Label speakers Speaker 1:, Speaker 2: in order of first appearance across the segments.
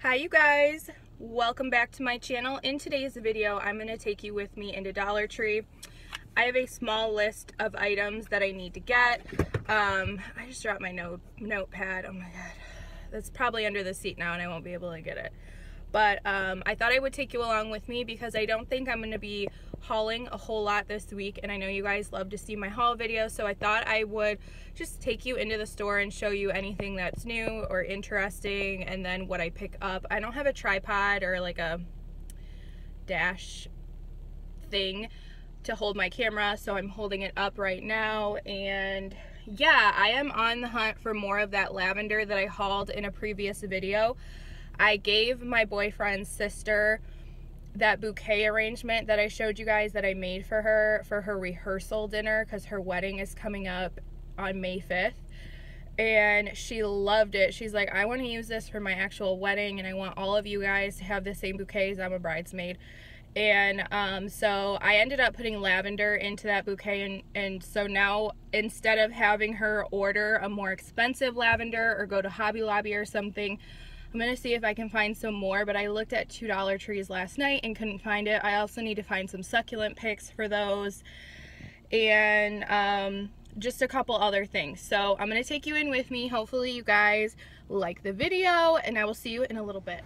Speaker 1: Hi you guys, welcome back to my channel. In today's video I'm going to take you with me into Dollar Tree. I have a small list of items that I need to get. I just dropped my notepad. Oh my god, that's probably under the seat now and I won't be able to get it. But I thought I would take you along with me because I don't think I'm going to be hauling a whole lot this week, and I know you guys love to see my haul videos, so I thought I would just take you into the store and show you anything that's new or interesting and then what I pick up. I don't have a tripod or like a dash thing to hold my camera, so I'm holding it up right now. And yeah, I am on the hunt for more of that lavender that I hauled in a previous video. I gave my boyfriend's sister that bouquet arrangement that I showed you guys that I made for her rehearsal dinner, because her wedding is coming up on May 5th, and she loved it. She's like, I want to use this for my actual wedding and I want all of you guys to have the same bouquets. I'm a bridesmaid. And so I ended up putting lavender into that bouquet, and so now instead of having her order a more expensive lavender or go to Hobby Lobby or something, I'm going to see if I can find some more, but I looked at $2 trees last night and couldn't find it. I also need to find some succulent picks for those, and just a couple other things. So I'm going to take you in with me. Hopefully you guys like the video, and I will see you in a little bit.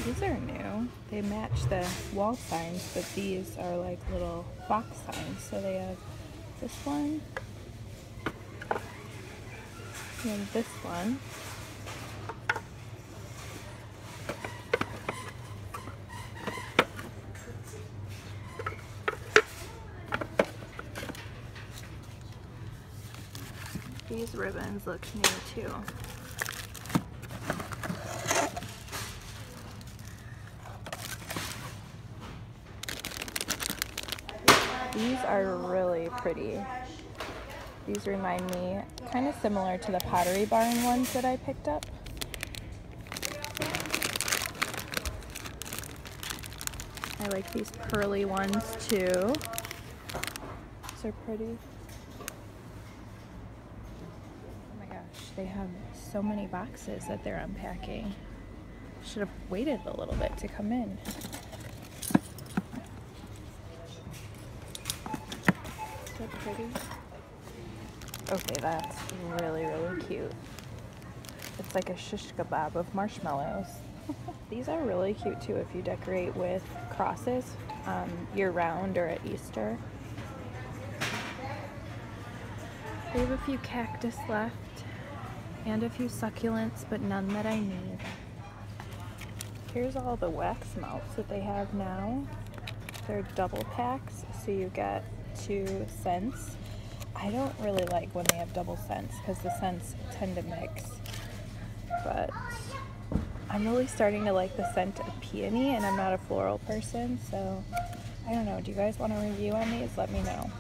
Speaker 1: These are new. They match the wall signs, but these are like little box signs. So they have this one and this one. These ribbons look new too. These are really pretty. These remind me kind of similar to the Pottery Barn ones that I picked up. I like these pearly ones too. These are pretty. Oh my gosh, they have so many boxes that they're unpacking. Should have waited a little bit to come in. So pretty. Okay, that's really cute. It's like a shish kebab of marshmallows. These are really cute too if you decorate with crosses year-round or at Easter. We have a few cactus left and a few succulents, but none that I need. Here's all the wax melts that they have now. They're double packs, so you get 2 scents. I don't really like when they have double scents because the scents tend to mix, but I'm really starting to like the scent of peony, and I'm not a floral person, so I don't know. Do you guys want a review on these? Let me know.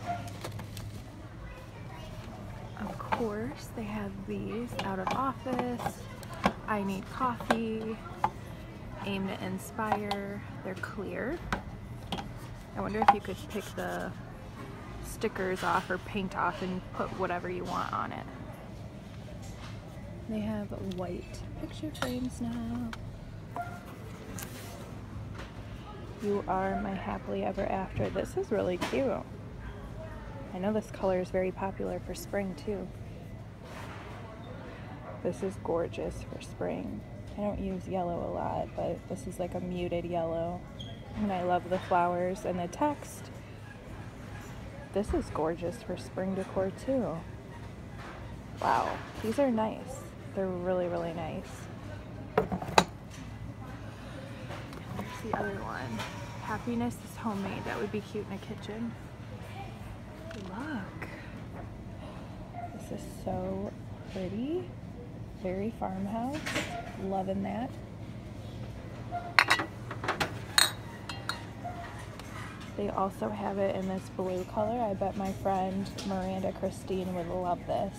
Speaker 1: Of course, they have these out of office. I need coffee. Aim to inspire. They're clear. I wonder if you could pick the stickers off or paint off and put whatever you want on it. They have white picture frames now. You are my happily ever after. This is really cute. I know this color is very popular for spring too. This is gorgeous for spring. I don't use yellow a lot, but this is like a muted yellow. And I love the flowers and the text. This is gorgeous for spring decor too. Wow, these are nice. They're really nice. Here's the other one. Happiness is homemade. That would be cute in a kitchen. Look. This is so pretty. Very farmhouse. Loving that. They also have it in this blue color. I bet my friend Kristen would love this.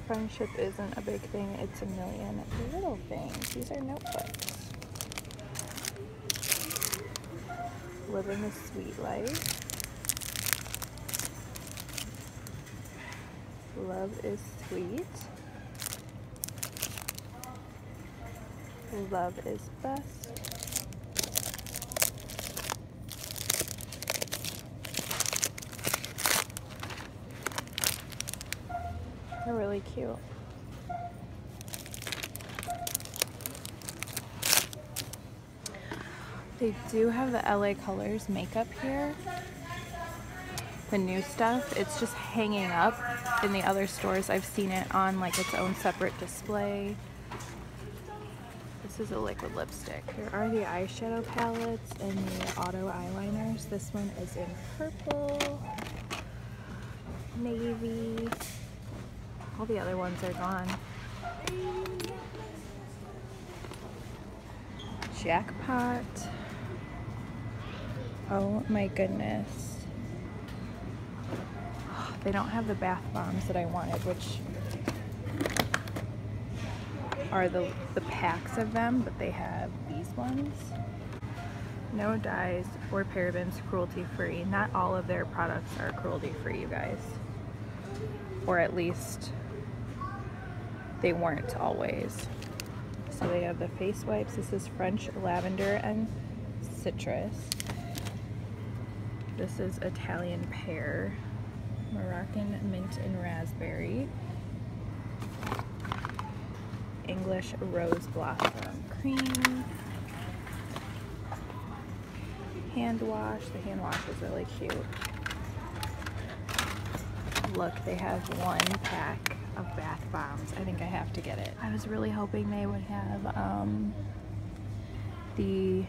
Speaker 1: Friendship isn't a big thing, it's a million little things. These are notebooks. living the sweet life. Love is sweet. Love is best. They're really cute. They do have the LA Colors makeup here. The new stuff, it's just hanging up. In the other stores, I've seen it on like its own separate display. This is a liquid lipstick. Here are the eyeshadow palettes and the auto eyeliners. This one is in purple, navy. All the other ones are gone. Jackpot. Oh my goodness. They don't have the bath bombs that I wanted, which are the packs of them, but they have these ones. No dyes or parabens, cruelty free. Not all of their products are cruelty free, you guys. Or at least they weren't always. So they have the face wipes. This is French lavender and citrus. This is Italian pear, Moroccan mint and raspberry, English rose blossom cream, hand wash. The hand wash is really cute. Look, they have one pack of bath bombs. I think I have to get it. I was really hoping they would have the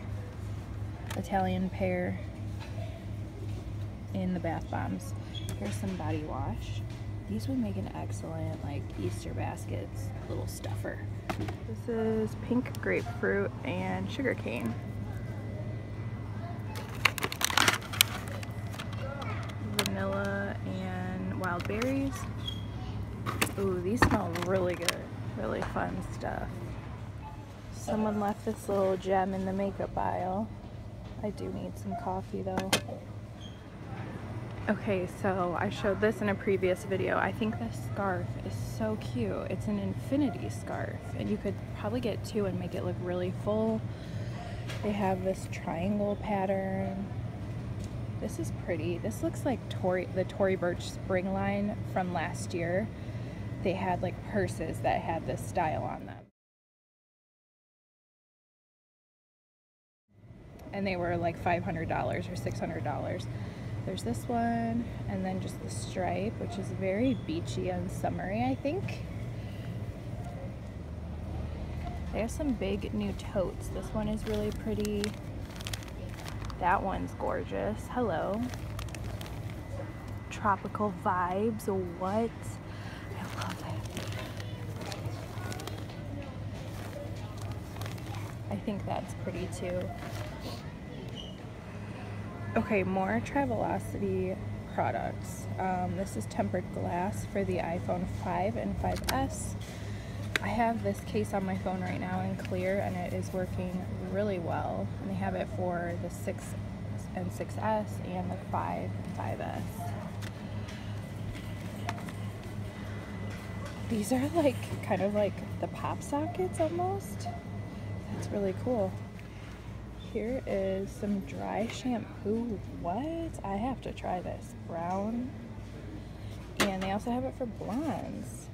Speaker 1: Italian pear in the bath bombs. Here's some body wash. These would make an excellent like Easter baskets little stuffer. This is pink grapefruit and sugarcane. Vanilla and wild berries. Ooh, these smell really good. Really fun stuff. Someone left this little gem in the makeup aisle. I do need some coffee though. Okay, so I showed this in a previous video. I think this scarf is so cute. It's an infinity scarf, and you could probably get two and make it look really full. They have this triangle pattern. This is pretty. This looks like the Tory Burch spring line from last year. They had like purses that had this style on them. And they were like $500 or $600. There's this one, and then just the stripe, which is very beachy and summery, I think. They have some big new totes. This one is really pretty. That one's gorgeous. Hello. Tropical vibes. What? I love it. I think that's pretty too. Okay, more Travelocity products. This is tempered glass for the iPhone 5 and 5S. I have this case on my phone right now in clear, and it is working really well. And they have it for the 6 and 6S and the 5 and 5S. These are like kind of like the pop sockets almost. That's really cool. Here is some dry shampoo. What? I have to try this. Brown. And they also have it for blondes.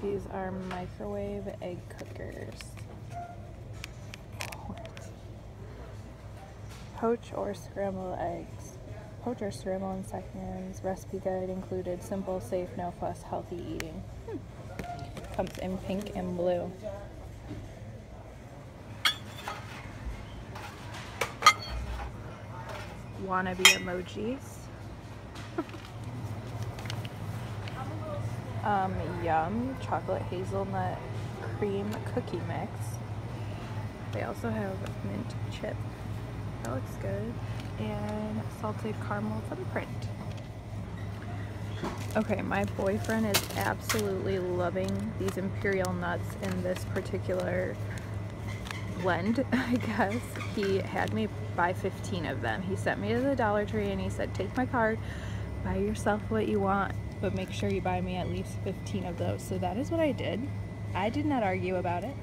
Speaker 1: These are microwave egg cookers. What? Poach or scramble eggs. Poach or scramble in seconds. Recipe guide included. Simple, safe, no fuss, healthy eating. Comes in pink and blue. Wannabe emojis. Yum, chocolate hazelnut cream cookie mix. They also have mint chip. That looks good. And salted caramel thumbprint. Okay, my boyfriend is absolutely loving these imperial nuts in this particular blend, I guess. He had me buy 15 of them. He sent me to the Dollar Tree and he said, take my card, buy yourself what you want, but make sure you buy me at least 15 of those. So that is what I did. I did not argue about it.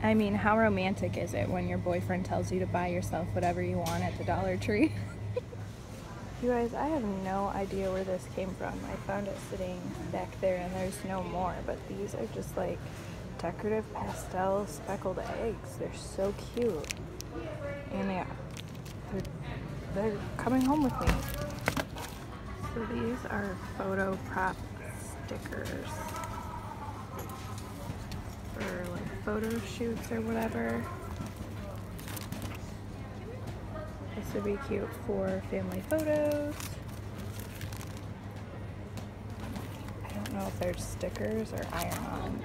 Speaker 1: I mean, how romantic is it when your boyfriend tells you to buy yourself whatever you want at the Dollar Tree? You guys, I have no idea where this came from. I found it sitting back there and there's no more, but these are just like decorative pastel speckled eggs. They're so cute. And yeah, they're coming home with me. So these are photo prop stickers for like photo shoots or whatever. This would be cute for family photos. I don't know if they're stickers or iron-ons.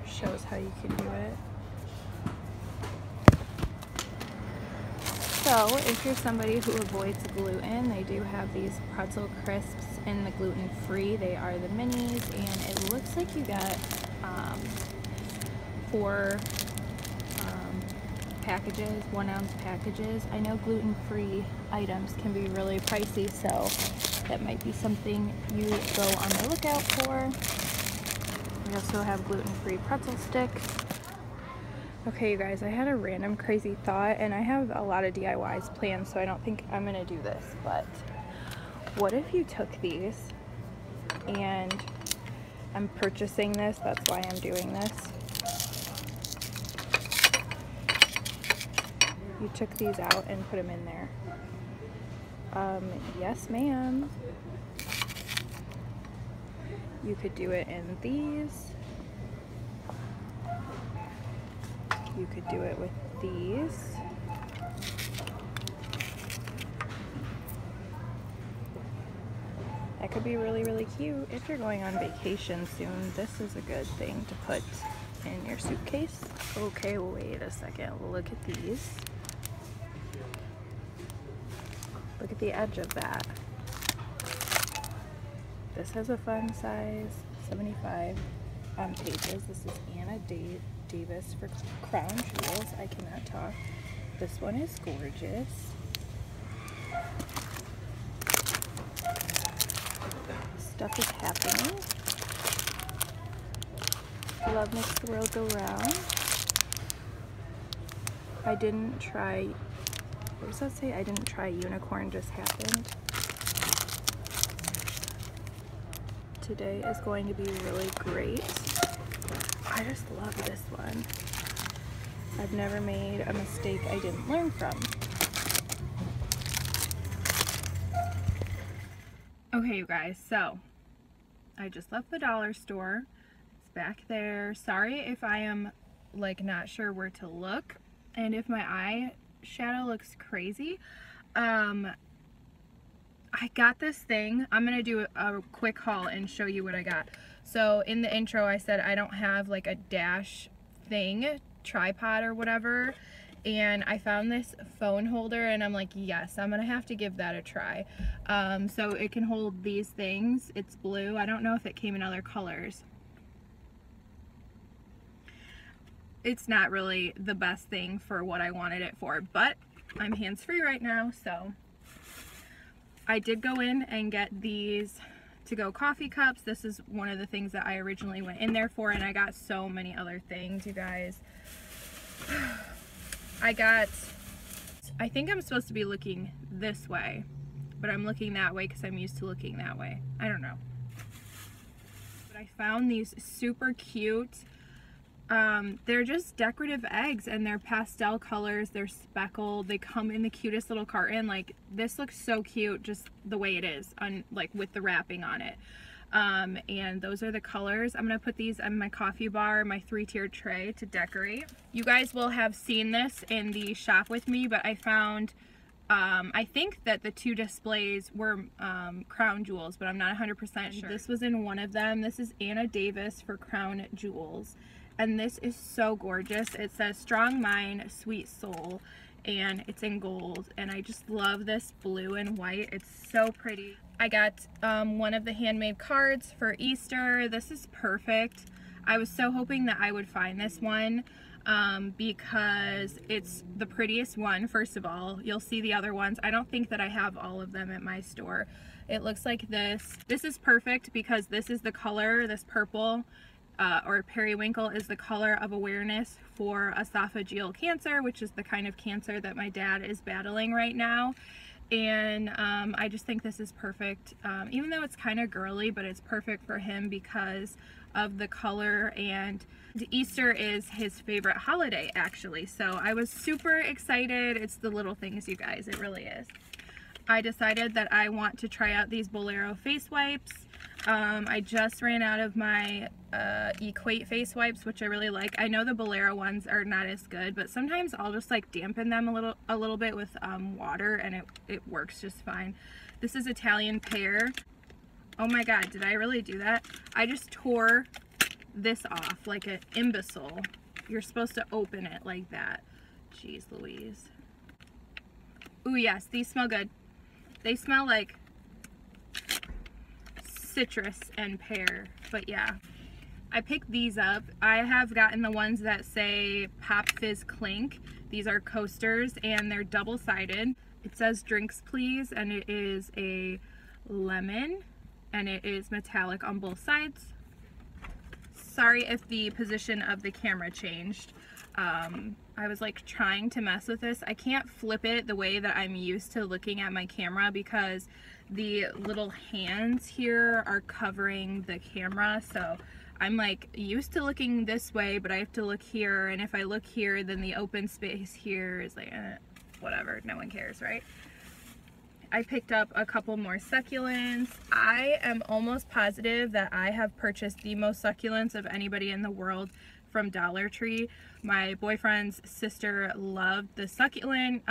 Speaker 1: Shows how you can do it. So if you're somebody who avoids gluten, they do have these pretzel crisps in the gluten-free. They are the minis, and it looks like you got 4 packages, 1-ounce packages. I know gluten-free items can be really pricey, so that might be something you go on the lookout for. We also have gluten-free pretzel sticks. Okay, you guys, I had a random crazy thought, and I have a lot of DIYs planned, so I don't think I'm gonna do this, but what if you took these, and I'm purchasing this, that's why I'm doing this. You took these out and put them in there. Yes, ma'am. You could do it in these. You could do it with these. That could be really, really cute. If you're going on vacation soon, this is a good thing to put in your suitcase. Okay, wait a second. Look at these. Look at the edge of that. This has a fun size, 75 pages. This is Anna Davis for Crown Jewels. I cannot talk. This one is gorgeous. Stuff is happening. Love makes the world go round. I didn't try, what does that say? I didn't try unicorn, just happened. Today is going to be really great. I just love this one. I've never made a mistake I didn't learn from. Okay, you guys, so I just left the dollar store. It's back there. Sorry if I am like not sure where to look and if my eye shadow looks crazy. I got this thing. I'm gonna do a quick haul and show you what I got. So in the intro I said I don't have like a dash thing, tripod or whatever, and I found this phone holder and I'm like, yes, I'm gonna have to give that a try. So it can hold these things. It's blue. I don't know if it came in other colors. It's not really the best thing for what I wanted it for, but I'm hands-free right now, so I did go in and get these to-go coffee cups. This is one of the things that I originally went in there for, and I got so many other things, you guys. I think I'm supposed to be looking this way, but I'm looking that way because I'm used to looking that way. I don't know. But I found these super cute, they're just decorative eggs, and they're pastel colors, they're speckled, they come in the cutest little carton. Like, this looks so cute just the way it is, like with the wrapping on it. And those are the colors. I'm gonna put these on my coffee bar, my 3-tiered tray to decorate. You guys will have seen this in the shop with me, but I found I think that the 2 displays were Crown Jewels, but I'm not 100% sure. This was in one of them. This is Anna Davis for Crown Jewels. And this is so gorgeous. It says strong mind, sweet soul. and it's in gold, and I just love this blue and white. It's so pretty. I got one of the handmade cards for Easter. This is perfect. I was so hoping that I would find this one because it's the prettiest one. First of all, you'll see the other ones. I don't think that I have all of them at my store. It looks like this. This is perfect because this is the color, this purple or periwinkle is the color of awareness for esophageal cancer, which is the kind of cancer that my dad is battling right now. And I just think this is perfect, even though it's kind of girly, but it's perfect for him because of the color, and Easter is his favorite holiday actually, so I was super excited. It's the little things, you guys, it really is. I decided that I want to try out these Bolero face wipes. I just ran out of my Equate face wipes, which I really like. I know the Bolero ones are not as good, but sometimes I'll just like dampen them a little bit with water, and it works just fine. This is Italian Pear. Oh my god, did I really do that? I just tore this off like an imbecile. You're supposed to open it like that. Jeez Louise. Ooh yes, these smell good. They smell like citrus and pear, but yeah. I picked these up. I have gotten the ones that say Pop Fizz Clink. These are coasters and they're double-sided. It says drinks please, and it is a lemon, and it is metallic on both sides. Sorry if the position of the camera changed. I was like trying to mess with this. I can't flip it the way that I'm used to looking at my camera because the little hands here are covering the camera, so I'm like used to looking this way, but I have to look here, and if I look here then the open space here is like whatever, no one cares, right? I picked up a couple more succulents. I am almost positive that I have purchased the most succulents of anybody in the world from Dollar Tree. My boyfriend's sister loved the succulents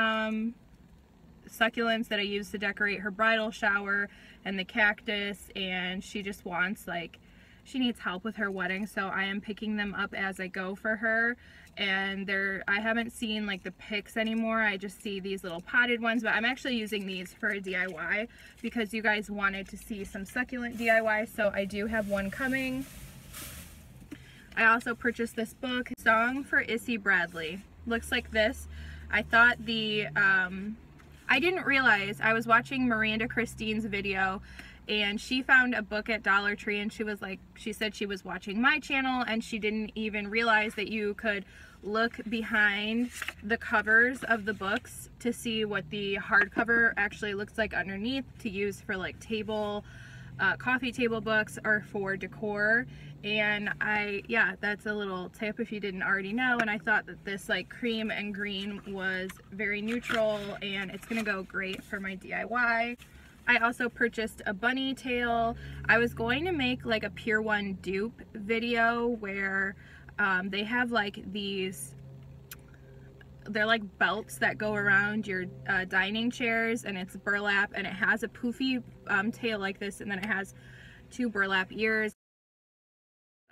Speaker 1: that I used to decorate her bridal shower and the cactus, and she just wants, like, she needs help with her wedding, so I am picking them up as I go for her. And I haven't seen like the picks anymore. I just see these little potted ones, but I'm actually using these for a DIY because you guys wanted to see some succulent DIY, so I do have one coming. I also purchased this book, Song for Issy Bradley. Looks like this. I thought I didn't realize, I was watching Miranda Christine's video, and she found a book at Dollar Tree, and she was like, she said she was watching my channel and she didn't even realize that you could look behind the covers of the books to see what the hardcover actually looks like underneath, to use for like coffee table books or for decor. And yeah, that's a little tip if you didn't already know. And I thought that this like cream and green was very neutral, and it's gonna go great for my DIY. I also purchased a bunny tail. I was going to make like a Pear 1 dupe video where they have like these, they're like belts that go around your dining chairs, and it's burlap, and it has a poofy tail like this, and then it has 2 burlap ears.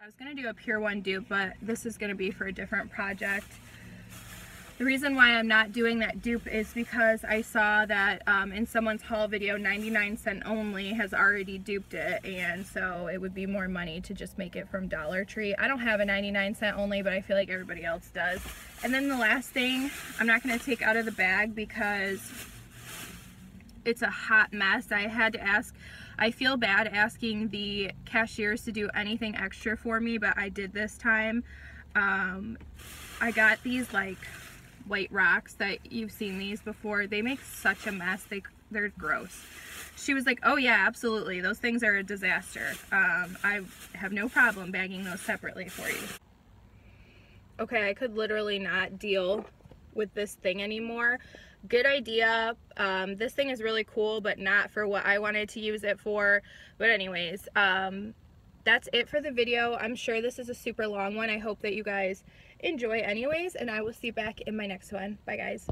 Speaker 1: I was going to do a Pear 1 dupe, but this is going to be for a different project. The reason why I'm not doing that dupe is because I saw that in someone's haul video, 99¢ Only has already duped it, and so it would be more money to just make it from Dollar Tree. I don't have a 99¢ Only, but I feel like everybody else does. And then the last thing, I'm not going to take out of the bag because it's a hot mess. I had to ask, I feel bad asking the cashiers to do anything extra for me, but I did this time. I got these like white rocks that you've seen these before. They make such a mess. They're gross. She was like, oh yeah, absolutely, those things are a disaster. I have no problem bagging those separately for you. Okay, I could literally not deal with this thing anymore. Good idea. This thing is really cool, but not for what I wanted to use it for. But anyways, that's it for the video. I'm sure this is a super long one. I hope that you guys enjoy anyways, and I will see you back in my next one. Bye guys.